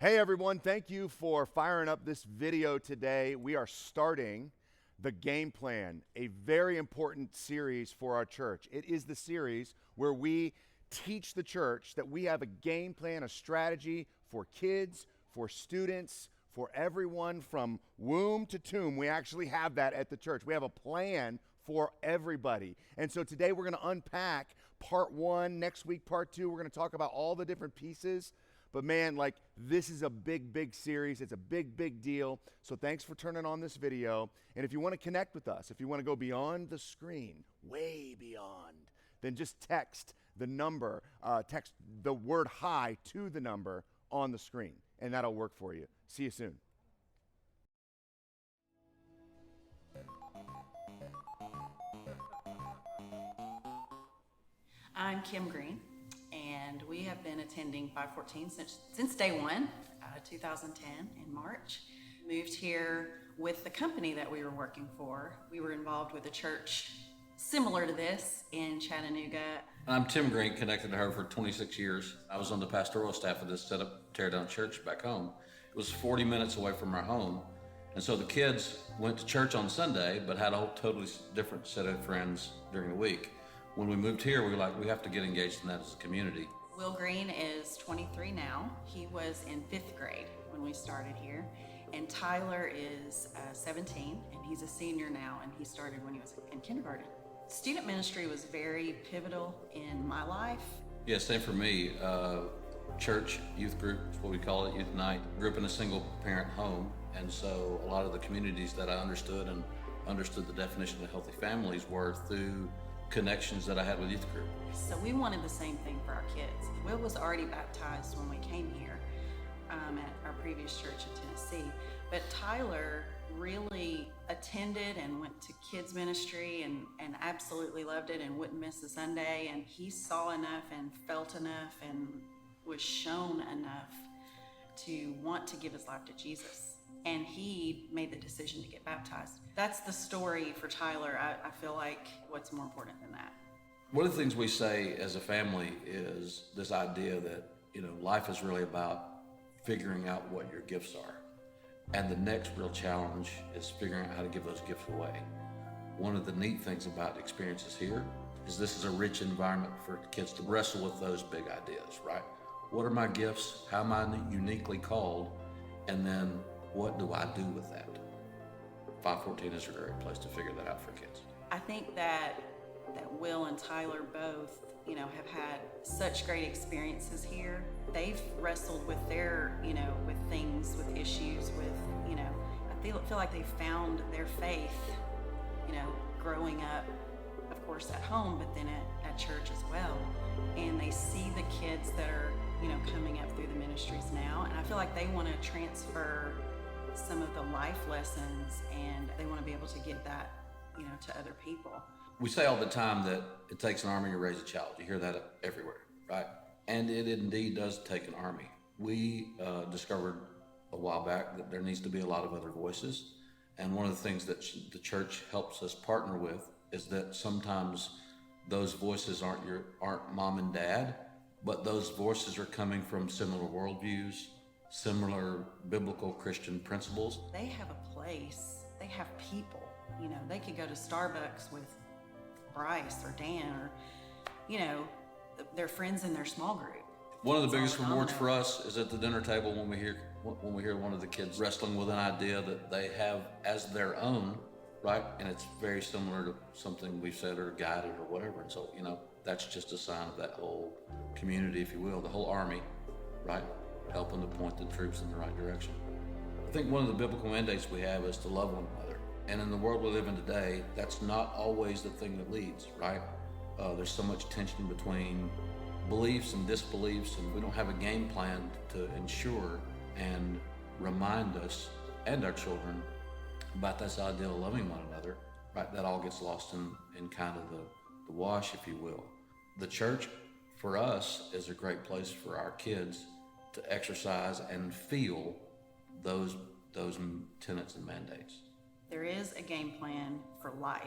Hey everyone, thank you for firing up this video today. We are starting the game plan, a very important series for our church. It is the series where we teach the church that we have a game plan, a strategy for kids, for students, for everyone from womb to tomb. We actually have that at the church. We have a plan for everybody. And so today we're going to unpack part one. Next week, part two, we're going to talk about all the different pieces. But man, this is a big series. It's a big deal. So thanks for turning on this video. And if you want to connect with us, if you want to go beyond the screen, way beyond, then just text the number, text the word hi to the number on the screen, and that'll work for you. See you soon. I'm Kim Green, and we have been attending 514 since day one, 2010 in March. Moved here with the company that we were working for. We were involved with a church similar to this in Chattanooga. I'm Tim Green, connected to her for 26 years. I was on the pastoral staff of this setup, tear down church back home. It was 40 minutes away from our home. And so the kids went to church on Sunday, but had a whole totally different set of friends during the week. When we moved here, we were like, we have to get engaged in that as a community. Will Green is 23 now. He was in 5th grade when we started here. And Tyler is 17, and he's a senior now, and he started when he was in kindergarten. Student ministry was very pivotal in my life. Yeah, same for me. Church, youth group is what we call it, youth night. Grew up in a single parent home, and so a lot of the communities that I understood the definition of healthy families were through connections that I had with youth group. So we wanted the same thing for our kids. Will was already baptized when we came here at our previous church in Tennessee, but Tyler really attended and went to kids ministry and absolutely loved it and wouldn't miss a Sunday, and he saw enough and felt enough and was shown enough to want to give his life to Jesus, and he made the decision to get baptized. That's the story for Tyler. I feel like what's more important than that? One of the things we say as a family is this idea that, life is really about figuring out what your gifts are. And the next real challenge is figuring out how to give those gifts away. One of the neat things about experiences here is this is a rich environment for kids to wrestle with those big ideas, right? What are my gifts? How am I uniquely called? And then what do I do with that? 514 is a great place to figure that out for kids. I think that Will and Tyler both, have had such great experiences here. They've wrestled with their, with things, with issues, with, I feel like they found their faith, growing up, of course, at home, but then at church as well. And they see the kids that are, coming up through the ministries now. And I feel like they want to transfer some of the life lessons, and they want to be able to give that, to other people. We say all the time that it takes an army to raise a child. You hear that everywhere, right? And it indeed does take an army. We discovered a while back that there needs to be a lot of other voices. And one of the things that the church helps us partner with is that sometimes those voices aren't mom and dad, but those voices are coming from similar worldviews, similar biblical Christian principles. They have a place. They have people. They could go to Starbucks with Bryce or Dan or, their friends in their small group. One of the biggest rewards for us is at the dinner table when we hear one of the kids wrestling with an idea that they have as their own, right? And it's very similar to something we've said or guided or whatever. And so, that's just a sign of that whole community, if you will, the whole army, right? Helping to point the troops in the right direction. I think one of the biblical mandates we have is to love one another. And in the world we live in today, that's not always the thing that leads, right? There's so much tension between beliefs and disbeliefs, and we don't have a game plan to ensure and remind us and our children about this idea of loving one another, right? That all gets lost in kind of the wash, if you will. The church, for us, is a great place for our kids to exercise and feel those tenets and mandates. There is a game plan for life.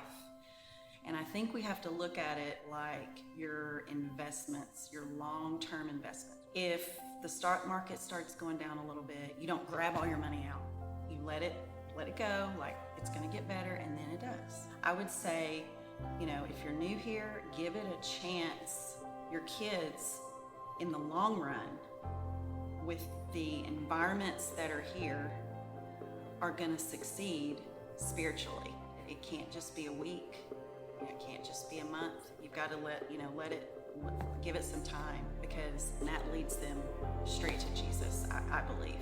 And I think we have to look at it like your investments, your long-term investment. If the stock market starts going down a little bit, you don't grab all your money out. You let it go, like it's gonna get better, and then it does. I would say, if you're new here, give it a chance. Your kids, in the long run, with the environments that are here, are gonna succeed spiritually. It can't just be a week. It can't just be a month. You've got to give it some time, because that leads them straight to Jesus, I believe.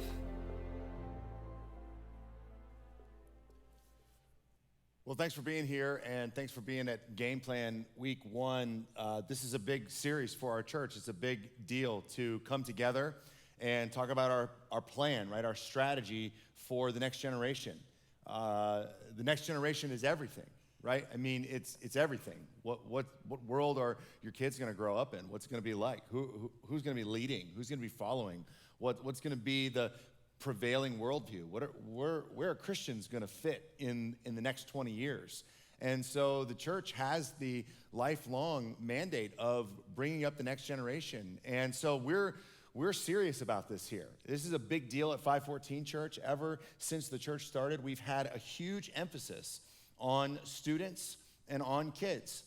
Well, thanks for being here, and thanks for being at Game Plan Week 1. This is a big series for our church. It's a big deal to come together and talk about our plan, right? Our strategy for the next generation. The next generation is everything, right? I mean, it's everything. What world are your kids going to grow up in? What's going to be like? Who's going to be leading? Who's going to be following? What's going to be the prevailing worldview? Where are Christians going to fit in the next 20 years? And so the church has the lifelong mandate of bringing up the next generation. And so we're serious about this here. This is a big deal at 514 Church. Ever since the church started, we've had a huge emphasis on students and on kids.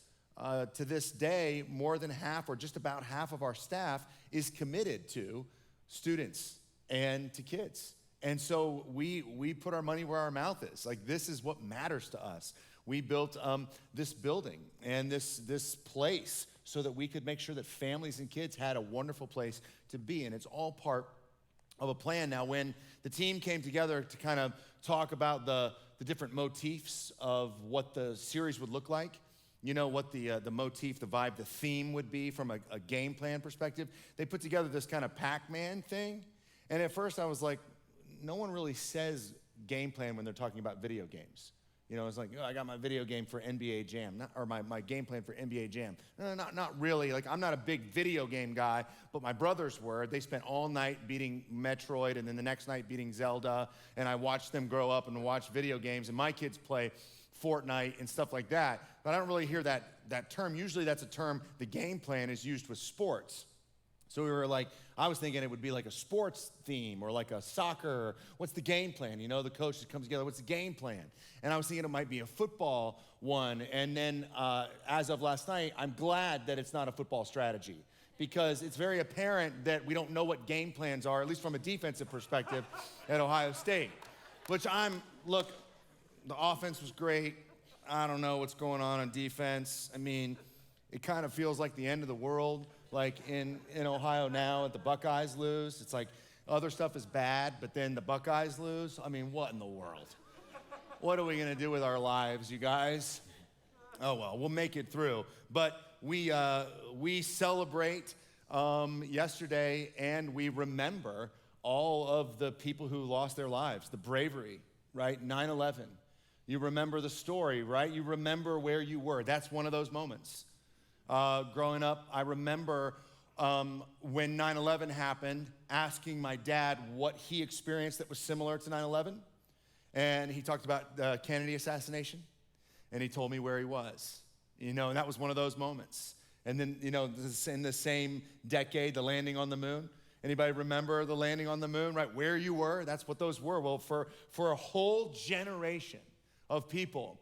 To this day, more than half, or just about half of our staff is committed to students and to kids. And so we put our money where our mouth is. Like, this is what matters to us. We built this building and this place so that we could make sure that families and kids had a wonderful place to be. And it's all part of a plan. Now, when the team came together to kind of talk about the different motifs of what the series would look like, what the motif, the vibe, the theme would be from a game plan perspective, they put together this kind of Pac-Man thing. And at first I was like, no one really says game plan when they're talking about video games. It's like, I got my video game for NBA Jam, or my game plan for NBA Jam. No, not really. Like, I'm not a big video game guy, but my brothers were. They spent all night beating Metroid, and then the next night beating Zelda, and I watched them grow up and watch video games, and my kids play Fortnite and stuff like that. But I don't really hear that term. Usually that's a term, the game plan is used with sports. So we were like, I was thinking it would be like a sports theme or like a soccer. What's the game plan? The coach just comes together. What's the game plan? And I was thinking it might be a football one. And then as of last night, I'm glad that it's not a football strategy, because it's very apparent that we don't know what game plans are, at least from a defensive perspective, at Ohio State. Look, the offense was great. I don't know what's going on defense. I mean, it kind of feels like the end of the world. Like in Ohio now, the Buckeyes lose. It's like other stuff is bad, but then the Buckeyes lose. I mean, what in the world? What are we going to do with our lives, you guys? Oh, well, we'll make it through. But we celebrate yesterday, and we remember all of the people who lost their lives, the bravery, right? 9/11. You remember the story, right? You remember where you were. That's one of those moments. Growing up, I remember when 9/11 happened, asking my dad what he experienced that was similar to 9/11. And he talked about the Kennedy assassination, and he told me where he was. And that was one of those moments. And then, in the same decade, the landing on the moon. Anybody remember the landing on the moon, right? Where you were, that's what those were. Well, for a whole generation of people,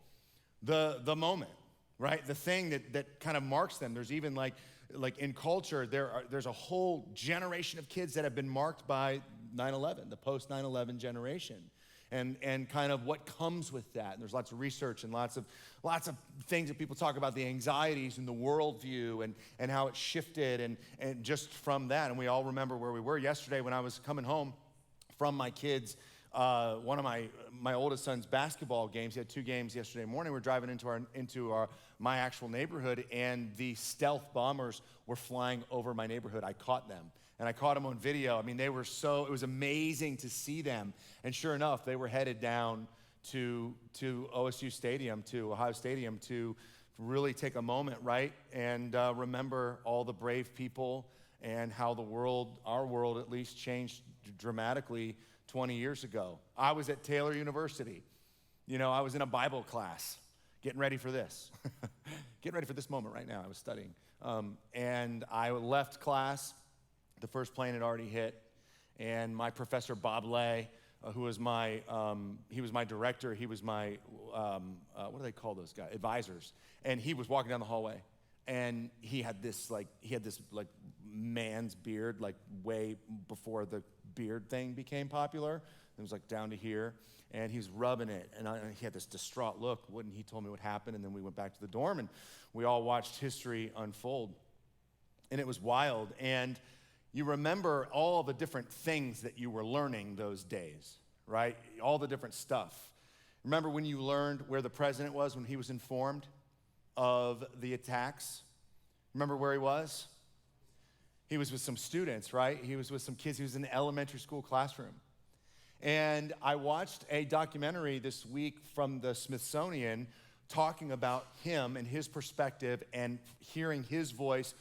the moment, right? The thing that kind of marks them. There's even like in culture, there's a whole generation of kids that have been marked by 9/11, the post 9/11 generation, and kind of what comes with that. And there's lots of research and lots of things that people talk about, the anxieties and the worldview and how it shifted and just from that. And we all remember where we were yesterday when I was coming home from my kids. One of my oldest son's basketball games. He had 2 games yesterday morning. We're driving into my actual neighborhood, and the stealth bombers were flying over my neighborhood. I caught them, and I caught them on video. I mean, it was amazing to see them. And sure enough, they were headed down to OSU Stadium, to Ohio Stadium, to really take a moment, right, and remember all the brave people and how our world at least, changed dramatically 20 years ago. I was at Taylor University. I was in a Bible class, getting ready for this. Getting ready for this moment right now. I was studying. And I left class, The first plane had already hit, and my professor, Bob Lay, who was he was my director, he was my, what do they call those guys? Advisors. And he was walking down the hallway, and he had this man's beard, like way before the beard thing became popular. It was like down to here, and he was rubbing it, and he had this distraught look. And he told me what happened, and then we went back to the dorm, and we all watched history unfold. And it was wild, and you remember all the different things that you were learning those days, right? All the different stuff. Remember when you learned where the president was when he was informed of the attacks? Remember where he was? He was with some students, right? He was with some kids. He was in an elementary school classroom. And I watched a documentary this week from the Smithsonian talking about him and his perspective and hearing his voice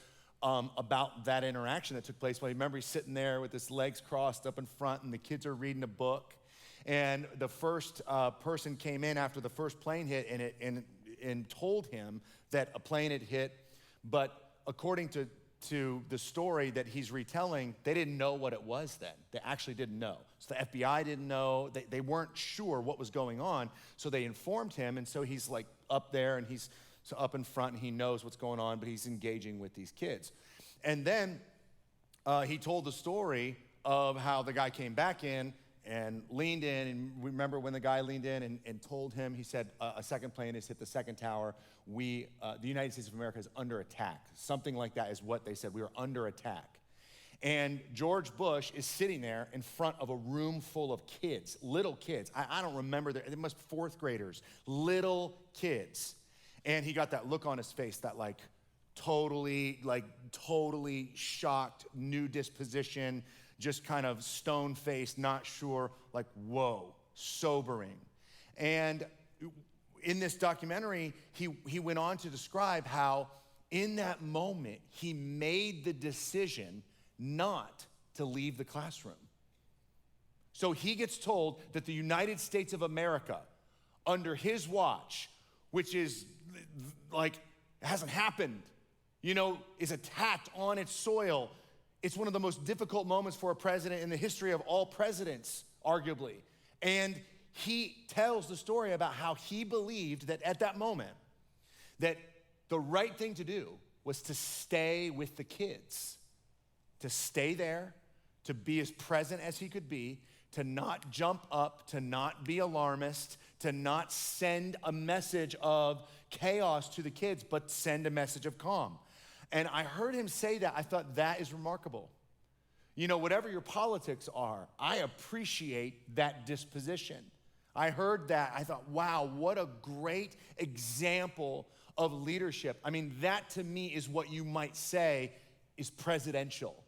about that interaction that took place. Well, remember he's sitting there with his legs crossed up in front, and the kids are reading a book. And the first person came in after the first plane hit and told him that a plane had hit. But according to the story that he's retelling, they didn't know what it was then. They actually didn't know. So the FBI didn't know. They weren't sure what was going on. So they informed him, and so he's like up there, and he's up in front, and he knows what's going on, but he's engaging with these kids. And then he told the story of how the guy came back in and leaned in, and remember when the guy leaned in and told him, he said, a second plane has hit the second tower. The United States of America is under attack. Something like that is what they said. We were under attack. And George Bush is sitting there in front of a room full of kids, little kids. I don't remember, they must be fourth graders, little kids. And he got that look on his face, that totally shocked, new disposition, just kind of stone-faced, not sure, like, whoa, sobering. And in this documentary, he went on to describe how in that moment, he made the decision not to leave the classroom. So he gets told that the United States of America, under his watch, which is hasn't happened, is attacked on its soil. It's one of the most difficult moments for a president in the history of all presidents, arguably. And he tells the story about how he believed that at that moment, that the right thing to do was to stay with the kids, to stay there, to be as present as he could be, to not jump up, to not be alarmist, to not send a message of chaos to the kids, but send a message of calm. And I heard him say that. I thought that is remarkable. Whatever your politics are, I appreciate that disposition. I heard that. I thought, wow, what a great example of leadership. I mean, that to me is what you might say is presidential.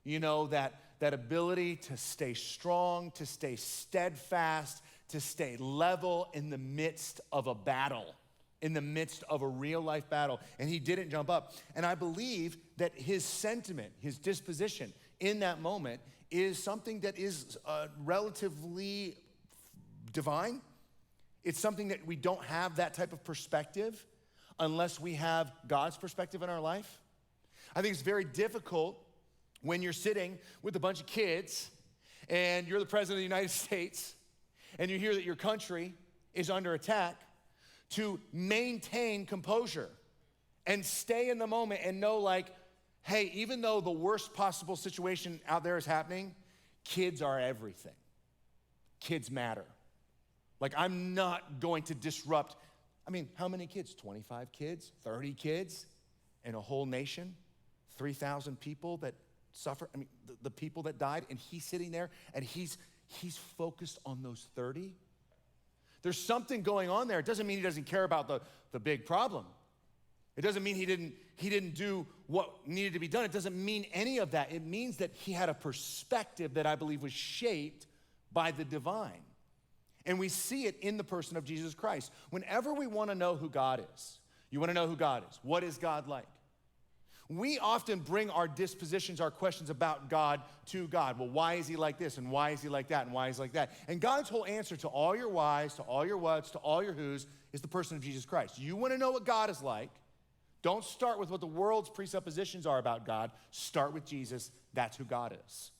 That ability to stay strong, to stay steadfast, to stay level in the midst of a battle, in the midst of a real life battle. And he didn't jump up. And I believe that his sentiment, his disposition in that moment is something that is relatively divine. It's something that we don't have that type of perspective unless we have God's perspective in our life. I think it's very difficult when you're sitting with a bunch of kids and you're the president of the United States and you hear that your country is under attack, to maintain composure and stay in the moment and know, hey, even though the worst possible situation out there is happening, kids are everything. Kids matter. I'm not going to disrupt. How many kids? 25 kids? 30 kids? In a whole nation? 3,000 people that suffer? The people that died, and he's sitting there, and he's focused on those 30. There's something going on there. It doesn't mean he doesn't care about the big problem. It doesn't mean he didn't do what needed to be done. It doesn't mean any of that. It means that he had a perspective that I believe was shaped by the divine. And we see it in the person of Jesus Christ. Whenever we want to know who God is, you want to know who God is. What is God like? We often bring our dispositions, our questions about God to God. Well, why is he like this? And why is he like that? And why is he like that? And God's whole answer to all your whys, to all your whats, to all your whos is the person of Jesus Christ. You want to know what God is like? Don't start with what the world's presuppositions are about God. Start with Jesus. That's who God is.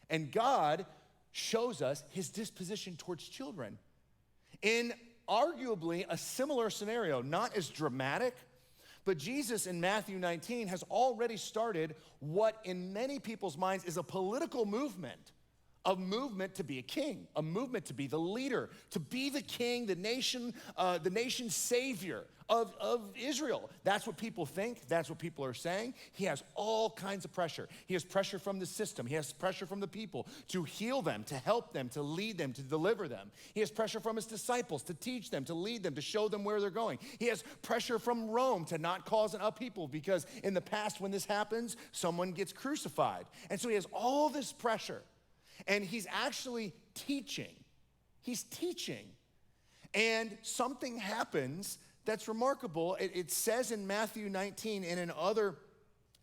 And God shows us his disposition towards children in arguably a similar scenario, not as dramatic, but Jesus in Matthew 19 has already started what in many people's minds is a political movement. A movement to be a king, a movement to be the leader, to be the king, the nation's savior of Israel. That's what people think. That's what people are saying. He has all kinds of pressure. He has pressure from the system. He has pressure from the people to heal them, to help them, to lead them, to deliver them. He has pressure from his disciples to teach them, to lead them, to show them where they're going. He has pressure from Rome to not cause an upheaval because in the past when this happens, someone gets crucified. And so he has all this pressure. And he's actually teaching. He's teaching. And something happens that's remarkable. It says in Matthew 19 and in other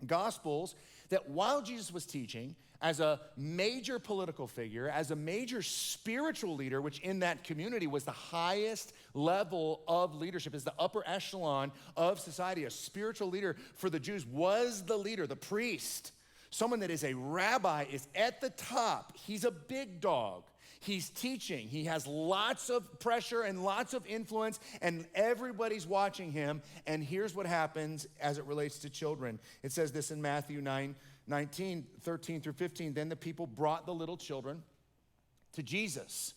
Gospels that while Jesus was teaching, as a major political figure, as a major spiritual leader, which in that community was the highest level of leadership, is the upper echelon of society, a spiritual leader for the Jews was the leader, the priest. Someone that is a rabbi is at the top. He's a big dog. He's teaching. He has lots of pressure and lots of influence, and everybody's watching him. And here's what happens as it relates to children. It says this in Matthew 19, 13 through 15. Then the people brought the little children to Jesus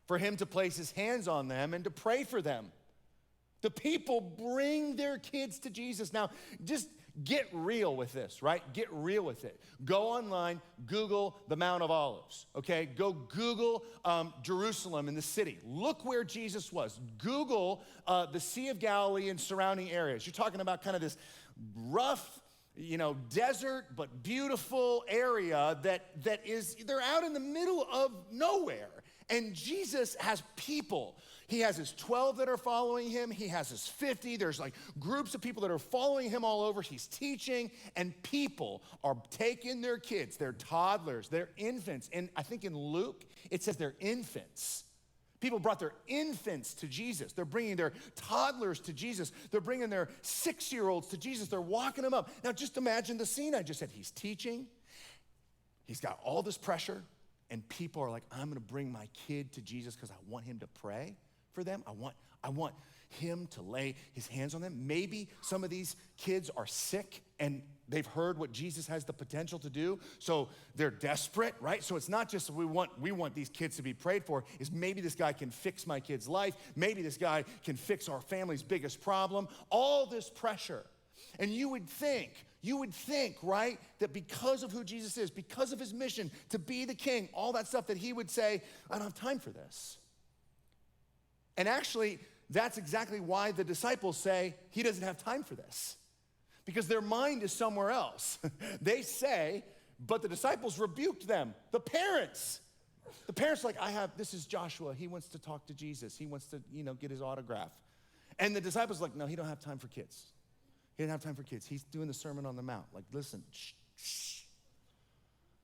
for him to place his hands on them and to pray for them. The people bring their kids to Jesus. Now, just get real with this, right? Get real with it. Go online, Google the Mount of Olives, okay? Go Google Jerusalem in the city. Look where Jesus was. Google the Sea of Galilee and surrounding areas. You're talking about kind of this rough, desert, but beautiful area that is, they're out in the middle of nowhere. And Jesus has people. He has his 12 that are following him. He has his 50. There's like groups of people that are following him all over. He's teaching, and people are taking their kids, their toddlers, their infants. And I think in Luke, it says they're infants. People brought their infants to Jesus. They're bringing their toddlers to Jesus. They're bringing their 6-year-olds to Jesus. They're walking them up. Now just imagine the scene I just said. He's teaching. He's got all this pressure. And people are like, I'm gonna bring my kid to Jesus because I want him to pray for them. I want him to lay his hands on them. Maybe some of these kids are sick and they've heard what Jesus has the potential to do, so they're desperate, right? So it's not just we want these kids to be prayed for, is maybe this guy can fix my kid's life. Maybe this guy can fix our family's biggest problem. All this pressure. And you would think, right, that because of who Jesus is, because of his mission to be the king, all that stuff, that he would say, I don't have time for this. And actually, that's exactly why the disciples say he doesn't have time for this, because their mind is somewhere else. They say, but the disciples rebuked them, the parents. The parents are like, this is Joshua. He wants to talk to Jesus. He wants to, get his autograph. And the disciples are like, no, he don't have time for kids. He didn't have time for kids. He's doing the Sermon on the Mount. Like, listen, shh.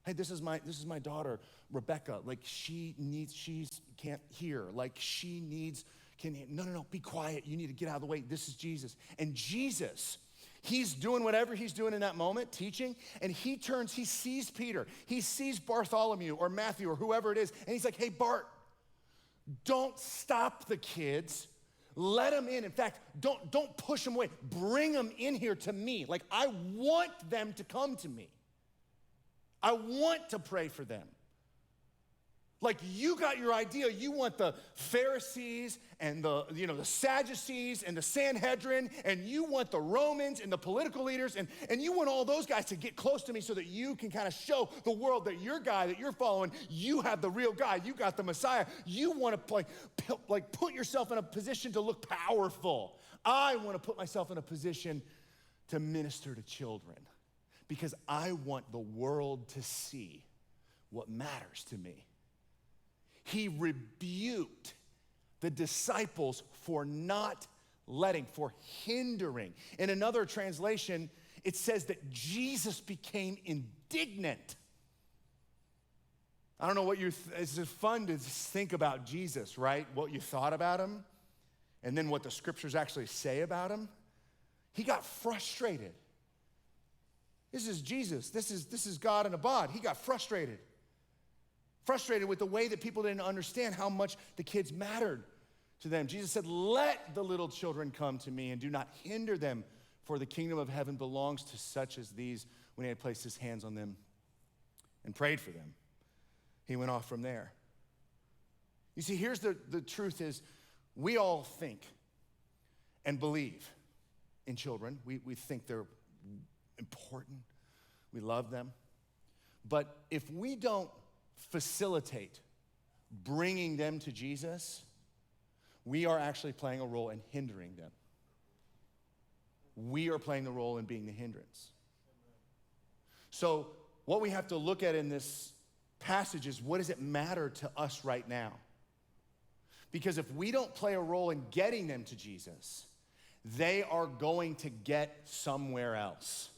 Hey, this is my daughter, Rebecca. Like, she can't hear. Like, no, be quiet. You need to get out of the way. This is Jesus. And Jesus, he's doing whatever he's doing in that moment, teaching, and he sees Peter. He sees Bartholomew or Matthew or whoever it is, and he's like, hey, Bart, don't stop the kids. Let them in. In fact, don't push them away. Bring them in here to me. Like, I want them to come to me. I want to pray for them. Like, you got your idea. You want the Pharisees and the Sadducees and the Sanhedrin, and you want the Romans and the political leaders, and you want all those guys to get close to me so that you can kind of show the world that your guy that you're following, you have the real guy. You got the Messiah. You want to put yourself in a position to look powerful. I want to put myself in a position to minister to children because I want the world to see what matters to me. He rebuked the disciples for hindering. In another translation, it says that Jesus became indignant. I don't know what it's just fun to think about Jesus, right? What you thought about him, and then what the scriptures actually say about him. He got frustrated. This is Jesus. This is God in a bod. He got frustrated. Frustrated with the way that people didn't understand how much the kids mattered to them. Jesus said, let the little children come to me and do not hinder them, for the kingdom of heaven belongs to such as these. When he had placed his hands on them and prayed for them, he went off from there. You see, here's the truth is, we all think and believe in children. We think they're important. We love them. But if we don't facilitate bringing them to Jesus, we are actually playing a role in hindering them. We are playing the role in being the hindrance. So what we have to look at in this passage is, what does it matter to us right now? Because if we don't play a role in getting them to Jesus, they are going to get somewhere else.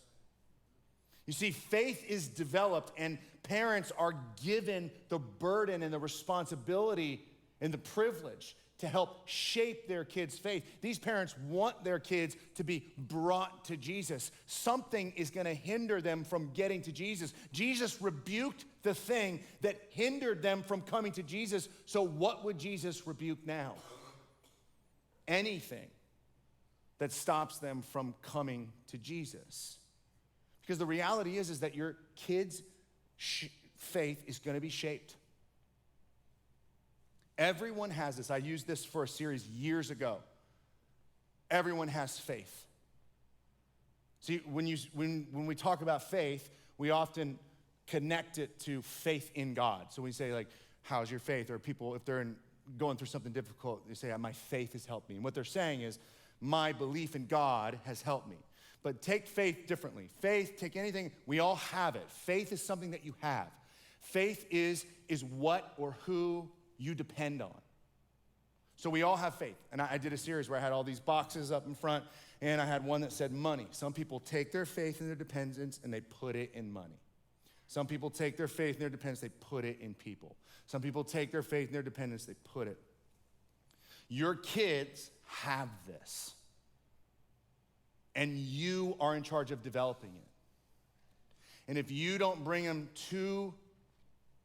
You see, faith is developed, and parents are given the burden and the responsibility and the privilege to help shape their kids' faith. These parents want their kids to be brought to Jesus. Something is going to hinder them from getting to Jesus. Jesus rebuked the thing that hindered them from coming to Jesus. So what would Jesus rebuke now? Anything that stops them from coming to Jesus. Because the reality is that your kids' faith is going to be shaped. Everyone has this. I used this for a series years ago. Everyone has faith. See, when we talk about faith, we often connect it to faith in God. So we say, like, how's your faith? Or people, if they're going through something difficult, they say, my faith has helped me. And what they're saying is, my belief in God has helped me. But take faith differently. Faith, take anything, we all have it. Faith is something that you have. Faith is what or who you depend on. So we all have faith. And I did a series where I had all these boxes up in front, and I had one that said money. Some people take their faith and their dependence and they put it in money. Some people take their faith and their dependence, they put it in people. Some people take their faith and their dependence, they put it. Your kids have this. And you are in charge of developing it. And if you don't bring them to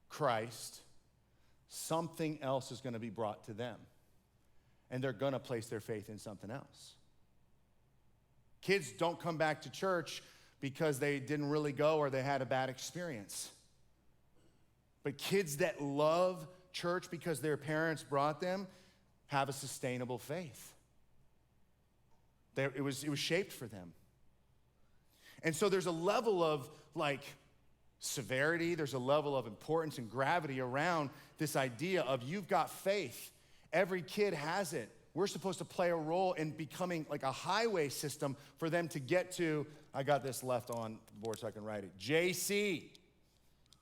Christ, something else is going to be brought to them. And they're going to place their faith in something else. Kids don't come back to church because they didn't really go or they had a bad experience. But kids that love church because their parents brought them have a sustainable faith. It was shaped for them. And so there's a level of severity, there's a level of importance and gravity around this idea of you've got faith. Every kid has it. We're supposed to play a role in becoming like a highway system for them to get to, I got this left on the board so I can write it, JC,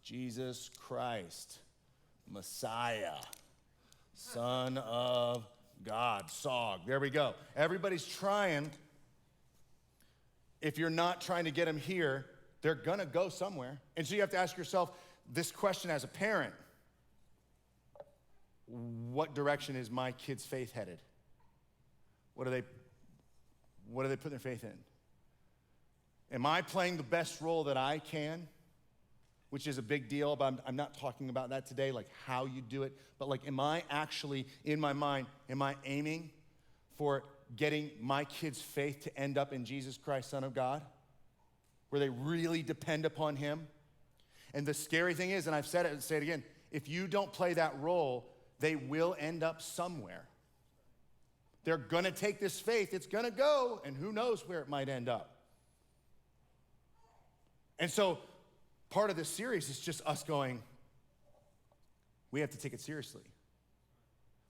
Jesus Christ, Messiah, Son of God, SOG. There we go. Everybody's trying. If you're not trying to get them here, they're going to go somewhere. And so you have to ask yourself this question as a parent. What direction is my kid's faith headed? What do they put their faith in? Am I playing the best role that I can? Which is a big deal, but I'm not talking about that today, like how you do it. But am I actually, in my mind, am I aiming for getting my kids' faith to end up in Jesus Christ, Son of God? Where they really depend upon him? And the scary thing is, and I've said it and say it again, if you don't play that role, they will end up somewhere. They're gonna take this faith, it's gonna go, and who knows where it might end up. And so, part of this series is just us going, we have to take it seriously.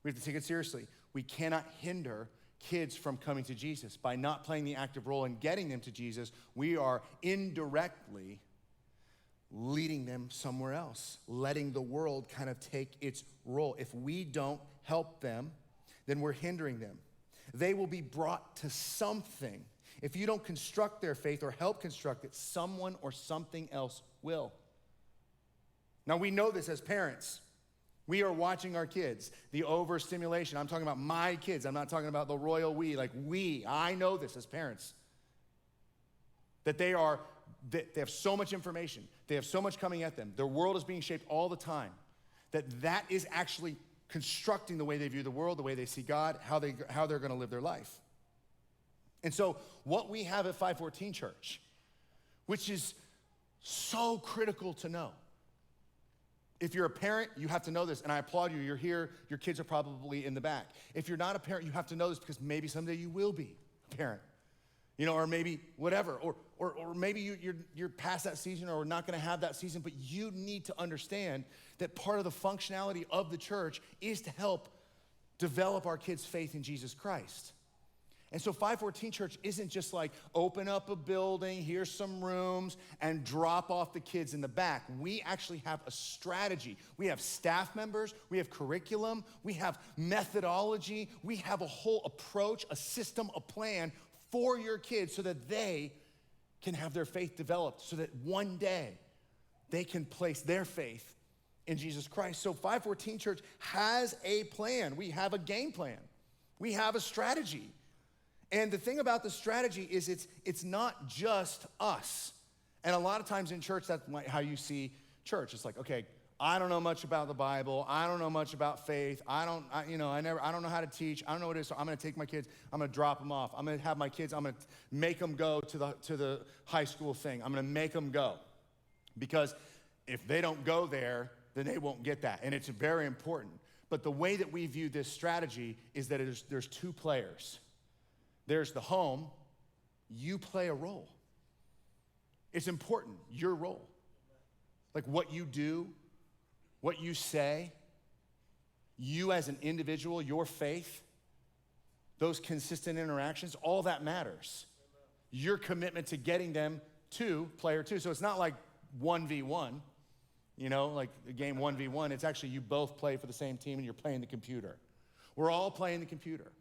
We have to take it seriously. We cannot hinder kids from coming to Jesus. By not playing the active role in getting them to Jesus, we are indirectly leading them somewhere else, letting the world kind of take its role. If we don't help them, then we're hindering them. They will be brought to something. If you don't construct their faith or help construct it, someone or something else will. Now, we know this as parents. We are watching our kids, the overstimulation. I'm talking about my kids. I'm not talking about the royal we. I know this as parents. That they have so much information. They have so much coming at them. Their world is being shaped all the time. That is actually constructing the way they view the world, the way they see God, how they're going to live their life. And so what we have at 514 Church, which is so critical to know. If you're a parent, you have to know this, and I applaud you. You're here, your kids are probably in the back. If you're not a parent, you have to know this because maybe someday you will be a parent. Or maybe whatever, or maybe you're past that season or not gonna have that season, but you need to understand that part of the functionality of the church is to help develop our kids' faith in Jesus Christ. And so 514 Church isn't just like open up a building, here's some rooms, and drop off the kids in the back. We actually have a strategy. We have staff members, we have curriculum, we have methodology, we have a whole approach, a system, a plan for your kids so that they can have their faith developed, so that one day they can place their faith in Jesus Christ. So 514 Church has a plan. We have a game plan. We have a strategy. And the thing about the strategy is it's not just us. And a lot of times in church, that's how you see church. It's like, okay, I don't know much about the Bible. I don't know much about faith. I don't know how to teach. I don't know what it is. So I'm going to take my kids. I'm going to drop them off. I'm going to have my kids. I'm going to make them go to the high school thing. I'm going to make them go, because if they don't go there, then they won't get that. And it's very important. But the way that we view this strategy is that there's two players. There's the home. You play a role. It's important, your role. Like what you do, what you say, you as an individual, your faith, those consistent interactions, all that matters. Your commitment to getting them to player two. So it's not like 1v1, like a game 1v1. It's actually you both play for the same team and you're playing the computer. We're all playing the computer.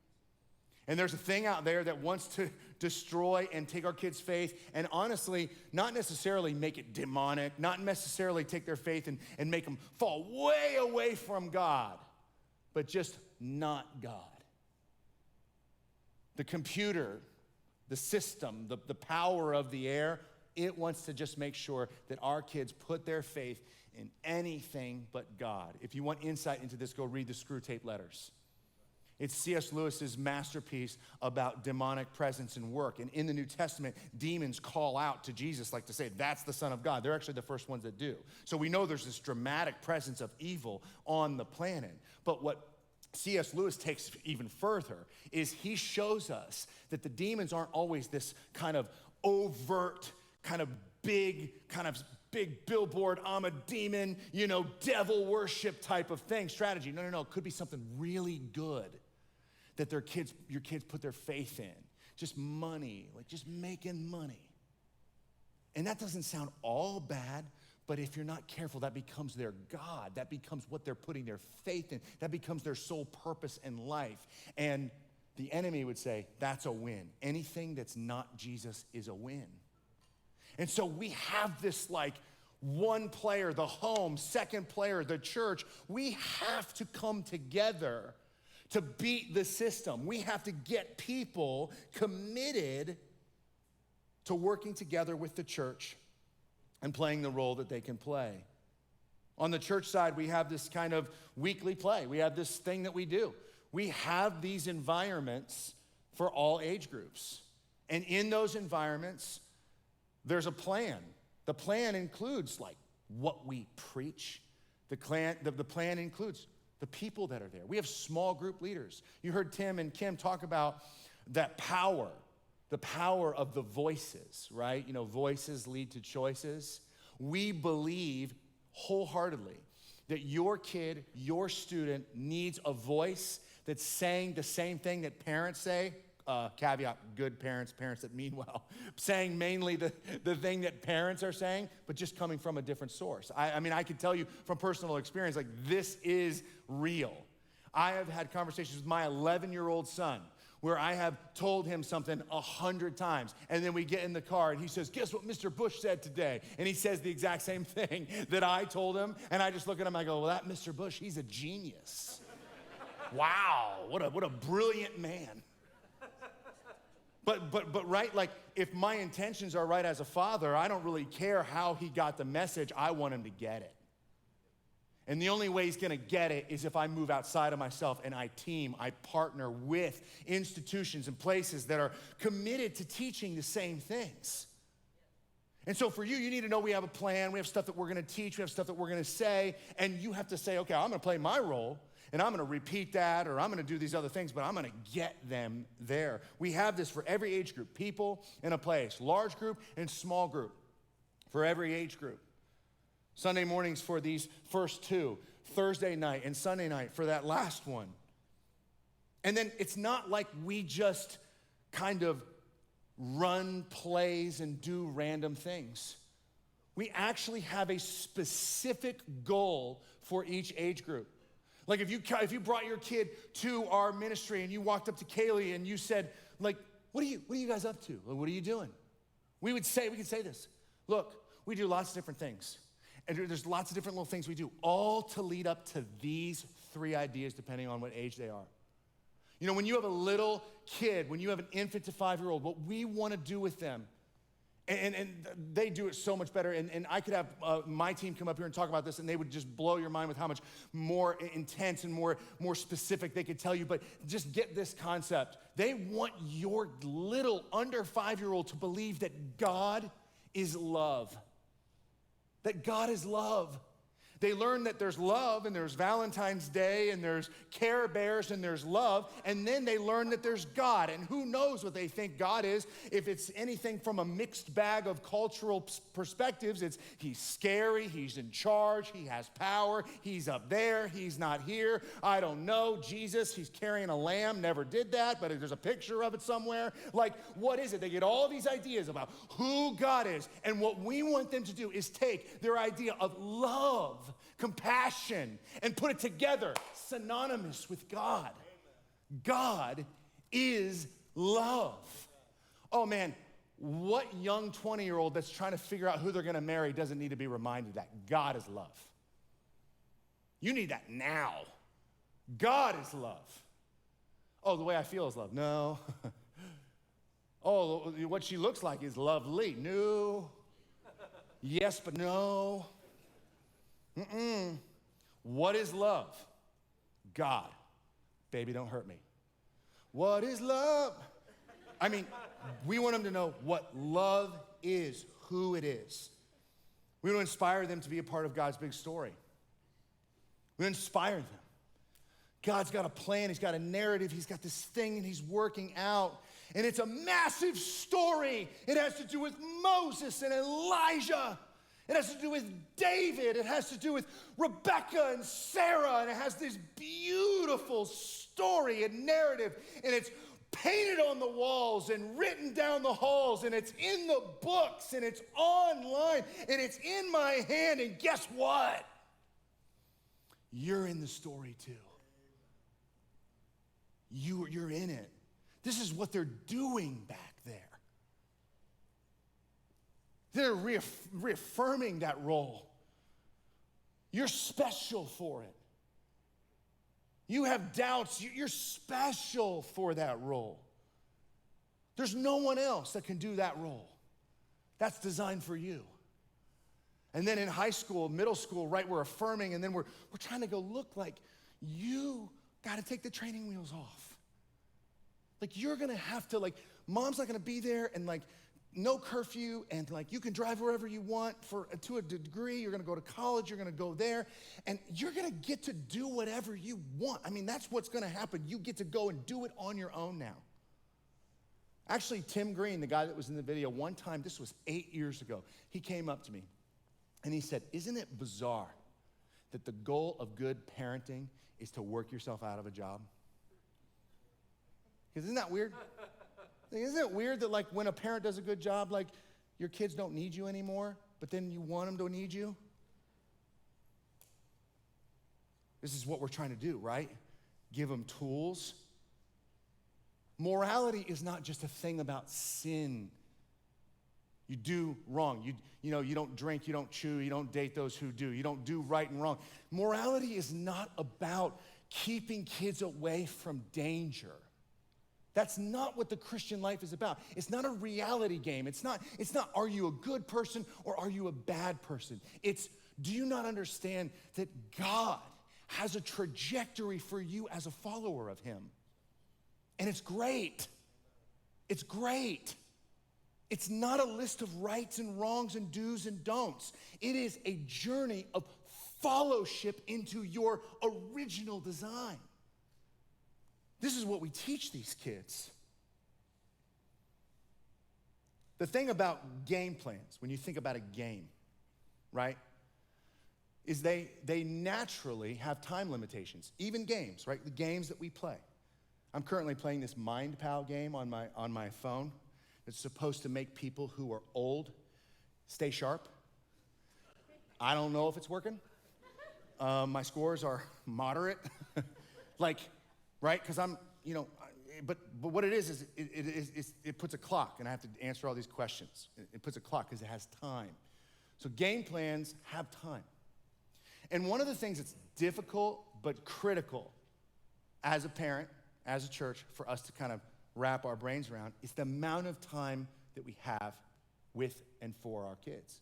And there's a thing out there that wants to destroy and take our kids' faith and honestly, not necessarily make it demonic, not necessarily take their faith and make them fall way away from God, but just not God. The computer, the system, the power of the air, it wants to just make sure that our kids put their faith in anything but God. If you want insight into this, go read the Screw Tape Letters. It's C.S. Lewis's masterpiece about demonic presence and work. And in the New Testament, demons call out to Jesus like to say, that's the Son of God. They're actually the first ones that do. So we know there's this dramatic presence of evil on the planet. But what C.S. Lewis takes even further is he shows us that the demons aren't always this kind of overt, kind of big billboard, I'm a demon, devil worship type of thing, strategy. No. It could be something really good that your kids put their faith in. Just money, like just making money. And that doesn't sound all bad, but if you're not careful, that becomes their God. That becomes what they're putting their faith in. That becomes their sole purpose in life. And the enemy would say, that's a win. Anything that's not Jesus is a win. And so we have this like one player, the home, second player, the church. We have to come together to beat the system. We have to get people committed to working together with the church and playing the role that they can play. On the church side, we have this kind of weekly play. We have this thing that we do. We have these environments for all age groups. And in those environments, there's a plan. The plan includes like what we preach. The plan includes the people that are there. We have small group leaders. You heard Tim and Kim talk about that power, the power of the voices, right? Voices lead to choices. We believe wholeheartedly that your kid, your student needs a voice that's saying the same thing that parents say. Caveat, good parents that mean well, saying mainly the thing that parents are saying, but just coming from a different source. I can tell you from personal experience, like this is real. I have had conversations with my 11-year-old son where I have told him something 100 times, and then we get in the car and he says, guess what Mr. Bush said today? And he says the exact same thing that I told him, and I just look at him and I go, well, that Mr. Bush, he's a genius. Wow, what a brilliant man. But right, like if my intentions are right as a father, I don't really care how he got the message. I want him to get it. And the only way he's gonna get it is if I move outside of myself and I partner with institutions and places that are committed to teaching the same things. And so for you, you need to know we have a plan, we have stuff that we're gonna teach, we have stuff that we're gonna say, and you have to say, okay, I'm gonna play my role, and I'm gonna repeat that, or I'm gonna do these other things, but I'm gonna get them there. We have this for every age group, people in a place, large group and small group, for every age group. Sunday mornings for these first two, Thursday night and Sunday night for that last one. And then it's not like we just kind of run plays and do random things. We actually have a specific goal for each age group. Like if you brought your kid to our ministry and you walked up to Kaylee and you said, like, what are you guys up to? Like, what are you doing? We could say this. Look, we do lots of different things. And there's lots of different little things we do, all to lead up to these 3 ideas depending on what age they are. You know, when you have a little kid, when you have an infant to 5-year-old, what we want to do with them, and they do it so much better, and I could have my team come up here and talk about this, and they would just blow your mind with how much more intense and more specific they could tell you, but just get this concept. They want your little under 5-year-old to believe that God is love. That God is love. They learn that there's love and there's Valentine's Day and there's Care Bears and there's love, and then they learn that there's God, and who knows what they think God is. If it's anything from a mixed bag of cultural perspectives, it's he's scary, he's in charge, he has power, he's up there, he's not here, I don't know, Jesus, he's carrying a lamb, never did that, but there's a picture of it somewhere. Like, what is it? They get all these ideas about who God is, and what we want them to do is take their idea of love, compassion, and put it together, synonymous with God. God is love. Oh man, what young 20-year-old that's trying to figure out who they're gonna marry doesn't need to be reminded that God is love? You need that now. God is love. Oh, the way I feel is love. No. Oh, what she looks like is lovely. No. Yes, but no. What is love? God. Baby, don't hurt me. What is love? I mean, we want them to know what love is, who it is. We want to inspire them to be a part of God's big story. We inspire them. God's got a plan, he's got a narrative, he's got this thing and he's working out. And it's a massive story. It has to do with Moses and Elijah. It has to do with David. It has to do with Rebecca and Sarah. And it has this beautiful story and narrative. And it's painted on the walls and written down the halls. And it's in the books. And it's online. And it's in my hand. And guess what? You're in the story too. You're in it. This is what they're doing back there. They're reaffirming that role. You're special for it. You have doubts, you're special for that role. There's no one else that can do that role. That's designed for you. And then in high school, middle school, right, we're affirming, and then we're trying to go look like you got to take the training wheels off. Like you're gonna have to, like, mom's not gonna be there, and like, no curfew, and like you can drive wherever you want to a degree. You're gonna go to college, you're gonna go there, and you're gonna get to do whatever you want. I mean, that's what's gonna happen. You get to go and do it on your own now. Actually, Tim Green, the guy that was in the video, one time, this was 8 years ago, he came up to me and he said, isn't it bizarre that the goal of good parenting is to work yourself out of a job? Because isn't that weird? Isn't it weird that like when a parent does a good job, like your kids don't need you anymore, but then you want them to need you? This is what we're trying to do, right? Give them tools. Morality is not just a thing about sin. You do wrong. You know, you don't drink, you don't chew, you don't date those who do. You don't do right and wrong. Morality is not about keeping kids away from danger. That's not what the Christian life is about. It's not a reality game. It's not are you a good person or are you a bad person? It's, do you not understand that God has a trajectory for you as a follower of him? And it's great. It's great. It's not a list of rights and wrongs and do's and don'ts. It is a journey of fellowship into your original design. This is what we teach these kids. The thing about game plans, when you think about a game, right, is they naturally have time limitations. Even games, right? The games that we play. I'm currently playing this Mind Pal game on my phone. It's supposed to make people who are old stay sharp. I don't know if it's working. My scores are moderate. Like, right? Because I'm, but what it is it puts a clock, and I have to answer all these questions. It puts a clock because it has time. So game plans have time. And one of the things that's difficult but critical as a parent, as a church, for us to kind of wrap our brains around is the amount of time that we have with and for our kids.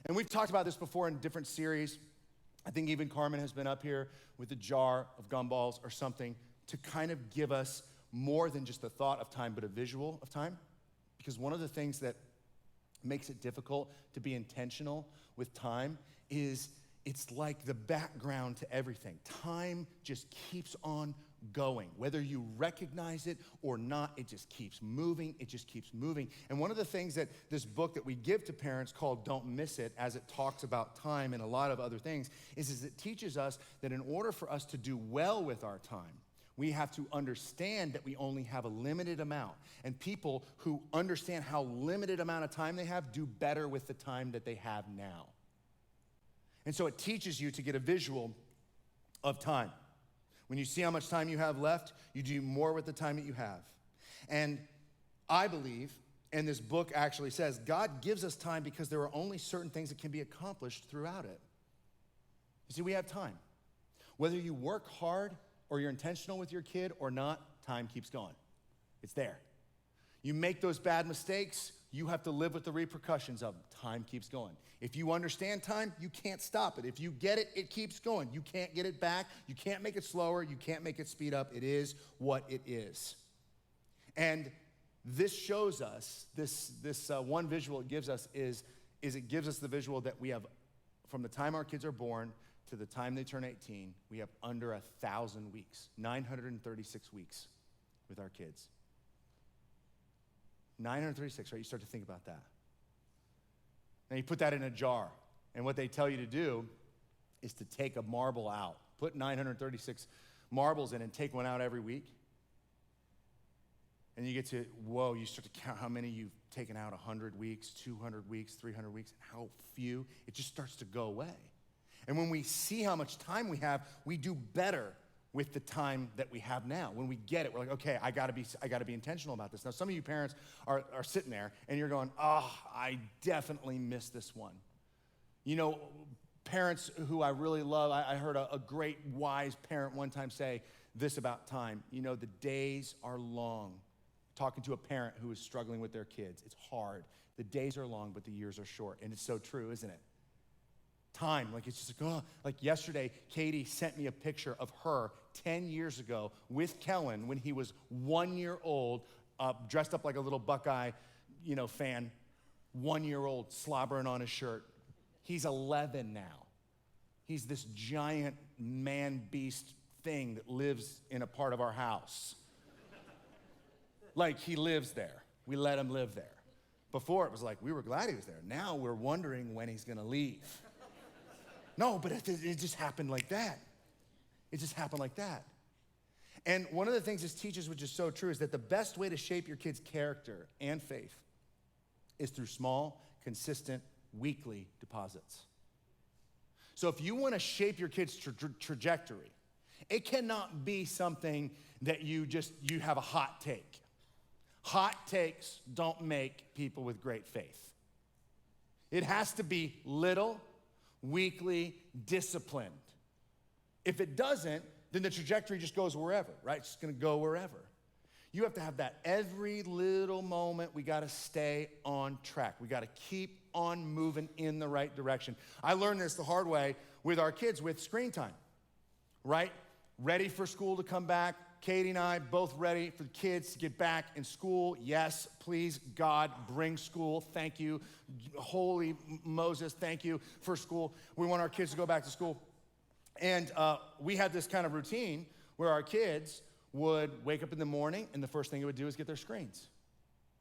And we've talked about this before in different series. I think even Carmen has been up here with a jar of gumballs or something to kind of give us more than just the thought of time, but a visual of time. Because one of the things that makes it difficult to be intentional with time is it's like the background to everything. Time just keeps on going. Whether you recognize it or not, it just keeps moving. It just keeps moving. And one of the things that this book that we give to parents called Don't Miss It, as it talks about time and a lot of other things, is it teaches us that in order for us to do well with our time, we have to understand that we only have a limited amount. And people who understand how limited amount of time they have do better with the time that they have now. And so it teaches you to get a visual of time. When you see how much time you have left, you do more with the time that you have. And I believe, and this book actually says, God gives us time because there are only certain things that can be accomplished throughout it. You see, we have time. Whether you work hard or you're intentional with your kid or not, time keeps going. It's there. You make those bad mistakes, you have to live with the repercussions of them. Time keeps going. If you understand time, you can't stop it. If you get it, it keeps going. You can't get it back. You can't make it slower. You can't make it speed up. It is what it is. And this shows us, this one visual it gives us is it gives us the visual that we have from the time our kids are born to the time they turn 18, we have under 1,000 weeks, 936 weeks with our kids. 936, right? You start to think about that. And you put that in a jar. And what they tell you to do is to take a marble out. Put 936 marbles in and take one out every week. And you get to, whoa, you start to count how many you've taken out, 100 weeks, 200 weeks, 300 weeks, and how few. It just starts to go away. And when we see how much time we have, we do better with the time that we have now. When we get it, we're like, okay, I gotta be intentional about this. Now, some of you parents are sitting there and you're going, I definitely missed this one. You know, parents who I really love, I heard a great wise parent one time say this about time. You know, the days are long. Talking to a parent who is struggling with their kids. It's hard. The days are long, but the years are short. And it's so true, isn't it? Time, like it's just like, like yesterday, Katie sent me a picture of her 10 years ago with Kellen when he was 1 year old, dressed up like a little Buckeye, fan, 1 year old, slobbering on his shirt. He's 11 now. He's this giant man-beast thing that lives in a part of our house. Like he lives there. We let him live there. Before it was like, we were glad he was there. Now we're wondering when he's gonna leave. No, but it just happened like that. It just happened like that. And one of the things this teaches, which is so true, is that the best way to shape your kids' character and faith is through small, consistent, weekly deposits. So if you want to shape your kids' trajectory, it cannot be something that you have a hot take. Hot takes don't make people with great faith. It has to be little, weekly, disciplined. If it doesn't, then the trajectory just goes wherever, right? It's just gonna go wherever. You have to have that every little moment. We got to stay on track. We got to keep on moving in the right direction. I learned this the hard way with our kids with screen time, right? Ready for school to come back. Katie and I both ready for the kids to get back in school. Yes, please, God, bring school. Thank you. Holy Moses, thank you for school. We want our kids to go back to school. And we had this kind of routine where our kids would wake up in the morning and the first thing they would do is get their screens.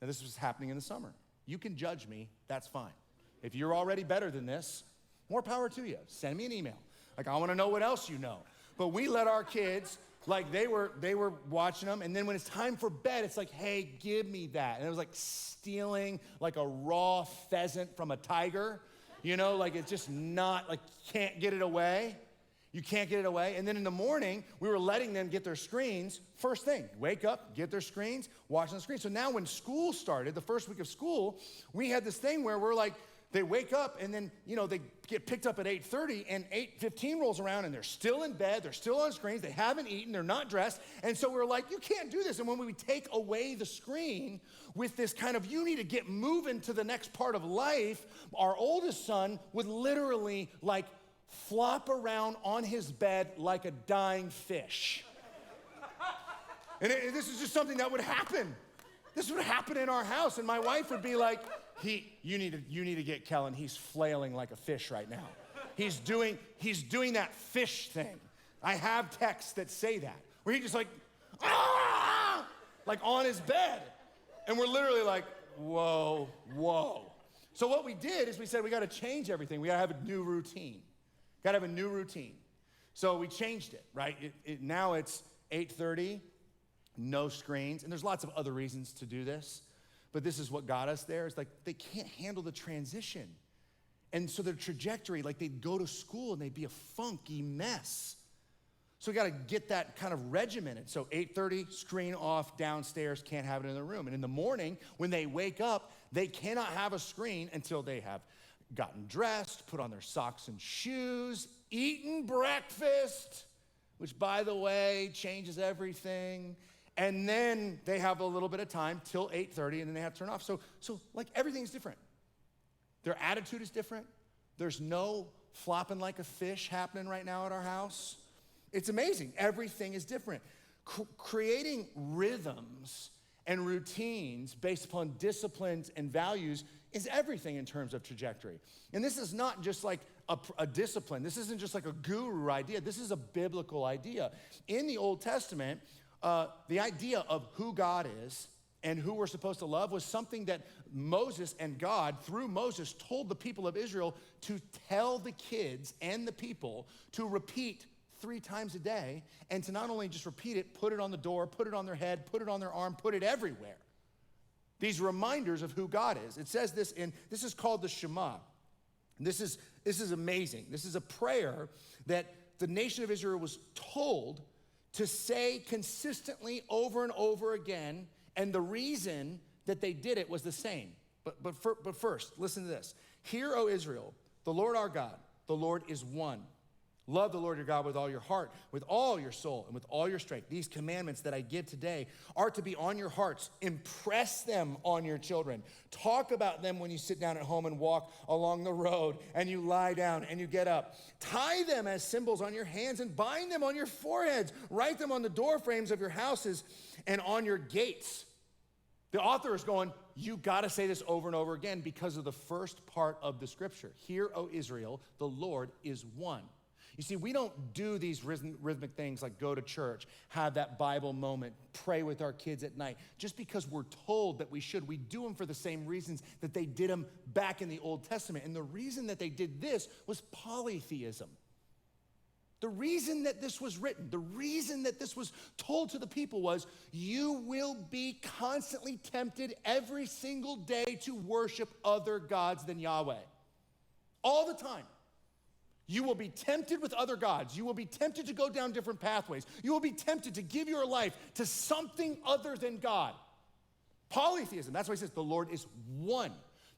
Now, this was happening in the summer. You can judge me, that's fine. If you're already better than this, more power to you. Send me an email. Like, I wanna know what else you know. But we let our kids, like they were watching them, and then when it's time for bed, it's like, hey, give me that. And it was like stealing like a raw pheasant from a tiger. You know, like it's just not, like can't get it away. You can't get it away. And then in the morning, we were letting them get their screens. First thing, wake up, get their screens, watching the screen. So now when school started, the first week of school, we had this thing where we're like, they wake up and then, you know, they get picked up at 8:30 and 8:15 rolls around and they're still in bed, they're still on screens, they haven't eaten, they're not dressed. And so we're like, you can't do this. And when we take away the screen with this kind of, you need to get moving to the next part of life, our oldest son would literally like flop around on his bed like a dying fish. And this is just something that would happen. This would happen in our house. And my wife would be like, you need to get Kellen. He's flailing like a fish right now. He's doing that fish thing. I have texts that say that, where he's just like, ah, like on his bed. And we're literally like, whoa, whoa. So what we did is we said, we got to change everything. We got to have a new routine. Got to have a new routine. So we changed it, right? Now it's 8:30, no screens. And there's lots of other reasons to do this. But this is what got us there. It's like they can't handle the transition. And so their trajectory, like they'd go to school and they'd be a funky mess. So we got to get that kind of regimented. So 8:30, screen off, downstairs, can't have it in the room. And in the morning, when they wake up, they cannot have a screen until they have gotten dressed, put on their socks and shoes, eaten breakfast, which, by the way, changes everything. And then they have a little bit of time till 8:30, and then they have to turn off. So like everything's different. Their attitude is different. There's no flopping like a fish happening right now at our house. It's amazing. Everything is different. Creating rhythms and routines based upon disciplines and values is everything in terms of trajectory. And this is not just like a discipline. This isn't just like a guru idea. This is a biblical idea. In the Old Testament, the idea of who God is and who we're supposed to love was something that Moses and God, through Moses, told the people of Israel to tell the kids and the people to repeat 3 times a day, and to not only just repeat it, put it on the door, put it on their head, put it on their arm, put it everywhere. These reminders of who God is. It says this this is called the Shema. This is amazing. This is a prayer that the nation of Israel was told to say consistently over and over again, and the reason that they did it was the same. But first, listen to this. Hear, O Israel, the Lord our God, the Lord is one. Love the Lord your God with all your heart, with all your soul, and with all your strength. These commandments that I give today are to be on your hearts. Impress them on your children. Talk about them when you sit down at home and walk along the road, and you lie down and you get up. Tie them as symbols on your hands and bind them on your foreheads. Write them on the door frames of your houses and on your gates. The author is going, you got to say this over and over again because of the first part of the scripture. Hear, O Israel, the Lord is one. You see, we don't do these rhythmic things like go to church, have that Bible moment, pray with our kids at night, just because we're told that we should. We do them for the same reasons that they did them back in the Old Testament. And the reason that they did this was polytheism. The reason that this was written, the reason that this was told to the people was, you will be constantly tempted every single day to worship other gods than Yahweh. All the time. You will be tempted with other gods. You will be tempted to go down different pathways. You will be tempted to give your life to something other than God. Polytheism, that's why he says the Lord is one.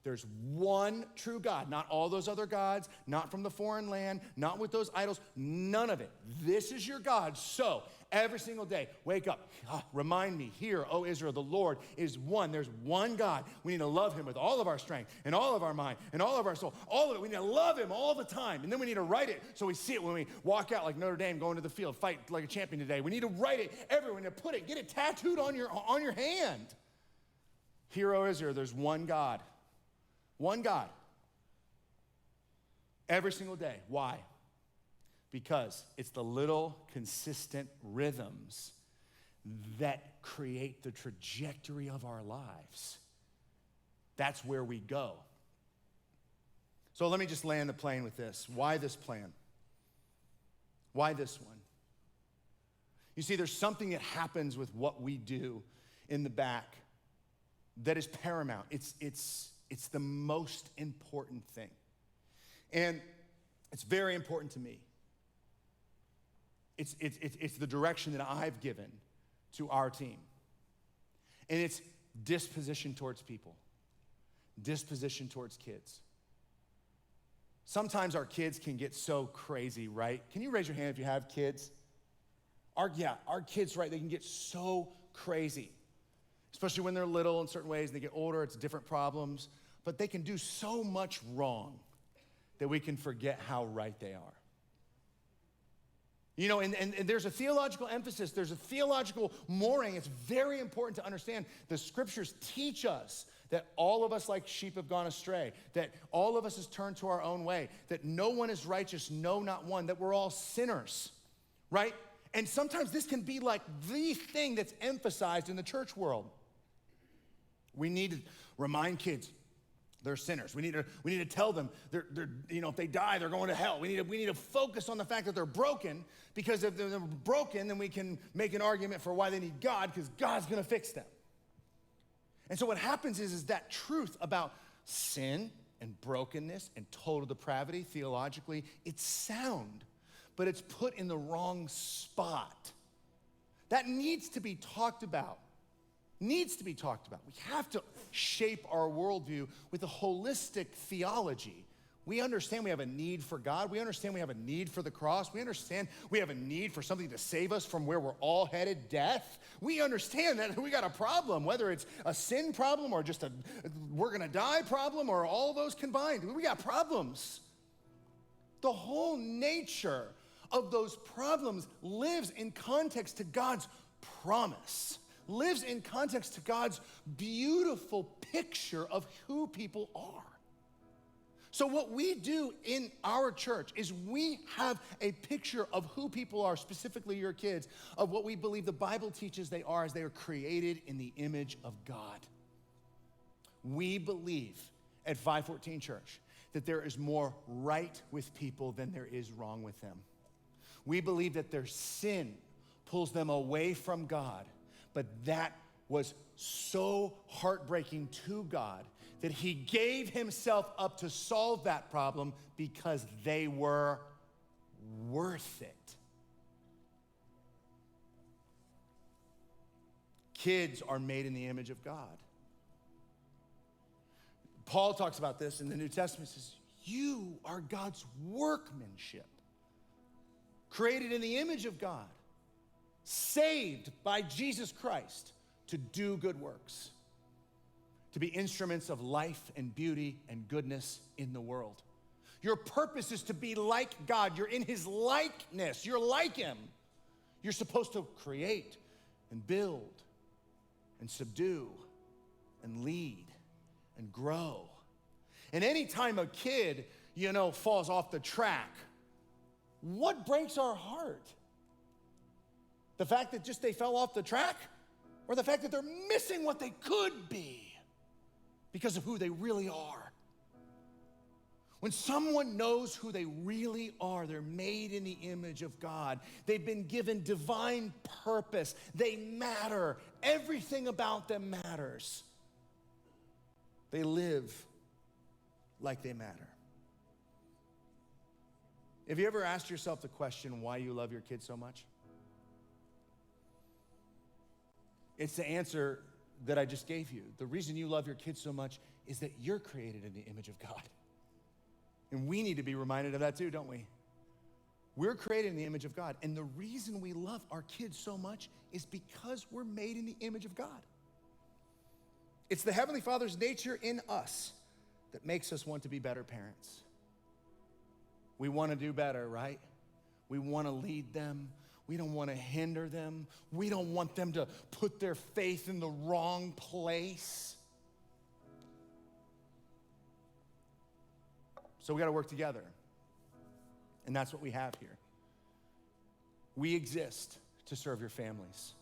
There's one true God, not all those other gods, not from the foreign land, not with those idols, none of it. This is your God. So Every single day, wake up. Remind me, hear, O Israel, the Lord is one. There's one God. We need to love him with all of our strength and all of our mind and all of our soul. All of it. We need to love him all the time. And then we need to write it so we see it when we walk out like Notre Dame going to the field, fight like a champion today. We need to write it everywhere. We need to put it, get it tattooed on your hand. Hear, O Israel, there's one God. One God. Every single day. Why? Because it's the little consistent rhythms that create the trajectory of our lives. That's where we go. So let me just land the plane with this. Why this plan? Why this one? You see, there's something that happens with what we do in the back that is paramount. It's the most important thing. And it's very important to me. It's the direction that I've given to our team. And it's disposition towards people, disposition towards kids. Sometimes our kids can get so crazy, right? Can you raise your hand if you have kids? Our kids, right, they can get so crazy, especially when they're little in certain ways. They get older, it's different problems. But they can do so much wrong that we can forget how right they are. You know, and there's a theological emphasis, there's a theological mooring. It's very important to understand the scriptures teach us that all of us like sheep have gone astray, that all of us has turned to our own way, that no one is righteous, no, not one, that we're all sinners, right? And sometimes this can be like the thing that's emphasized in the church world. We need to remind kids, they're sinners. We need to tell them they're if they die, they're going to hell. We need to focus on the fact that they're broken, because if they're broken, then we can make an argument for why they need God, because God's going to fix them. And so what happens is that truth about sin and brokenness and total depravity, theologically, it's sound, but it's put in the wrong spot. That needs to be talked about. Needs to be talked about. We have to shape our worldview with a holistic theology. We understand we have a need for God. We understand we have a need for the cross. We understand we have a need for something to save us from where we're all headed, death. We understand that we got a problem, whether it's a sin problem or just a we're gonna die problem or all those combined. We got problems. The whole nature of those problems lives in context to God's promise. Lives in context to God's beautiful picture of who people are. So what we do in our church is we have a picture of who people are, specifically your kids, of what we believe the Bible teaches they are, as they are created in the image of God. We believe at 514 Church that there is more right with people than there is wrong with them. We believe that their sin pulls them away from God. But that was so heartbreaking to God that he gave himself up to solve that problem because they were worth it. Kids are made in the image of God. Paul talks about this in the New Testament. He says, you are God's workmanship, created in the image of God, saved by Jesus Christ to do good works, to be instruments of life and beauty and goodness in the world. Your purpose is to be like God. You're in his likeness. You're like him. You're supposed to create and build and subdue and lead and grow. And anytime a kid, falls off the track, what breaks our heart? The fact that just they fell off the track, or the fact that they're missing what they could be because of who they really are? When someone knows who they really are, they're made in the image of God. They've been given divine purpose. They matter. Everything about them matters. They live like they matter. Have you ever asked yourself the question why you love your kids so much? It's the answer that I just gave you. The reason you love your kids so much is that you're created in the image of God. And we need to be reminded of that too, don't we? We're created in the image of God. And the reason we love our kids so much is because we're made in the image of God. It's the Heavenly Father's nature in us that makes us want to be better parents. We want to do better, right? We want to lead them. We don't want to hinder them. We don't want them to put their faith in the wrong place. So we got to work together. And that's what we have here. We exist to serve your families.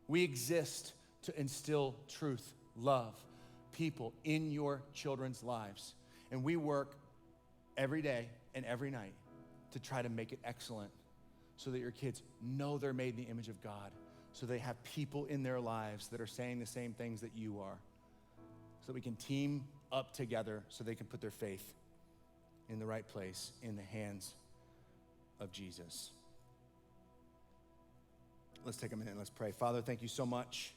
We exist to instill truth, love, people in your children's lives. And we work every day and every night to try to make it excellent so that your kids know they're made in the image of God, so they have people in their lives that are saying the same things that you are, so that we can team up together so they can put their faith in the right place, in the hands of Jesus. Let's take a minute and let's pray. Father, thank you so much,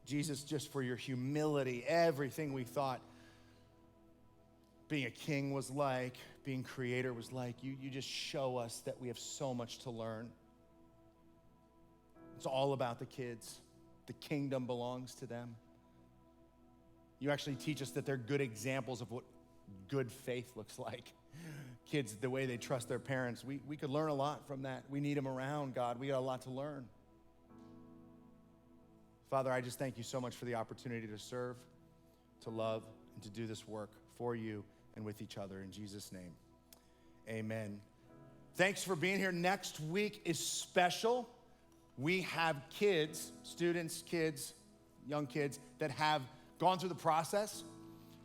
Jesus, just for your humility, everything we thought being a king was like, being creator was like. You just show us that we have so much to learn. It's all about the kids. The kingdom belongs to them. You actually teach us that they're good examples of what good faith looks like. Kids, the way they trust their parents, we could learn a lot from that. We need them around, God. We got a lot to learn. Father, I just thank you so much for the opportunity to serve, to love, and to do this work for you and with each other. In Jesus' name, amen. Thanks for being here. Next week is special. We have kids, students, kids, young kids that have gone through the process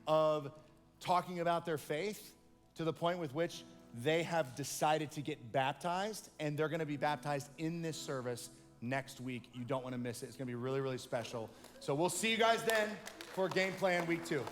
of talking about their faith to the point with which they have decided to get baptized, and they're gonna be baptized in this service next week. You don't wanna miss it. It's gonna be really, really special. So we'll see you guys then for Game Plan Week 2.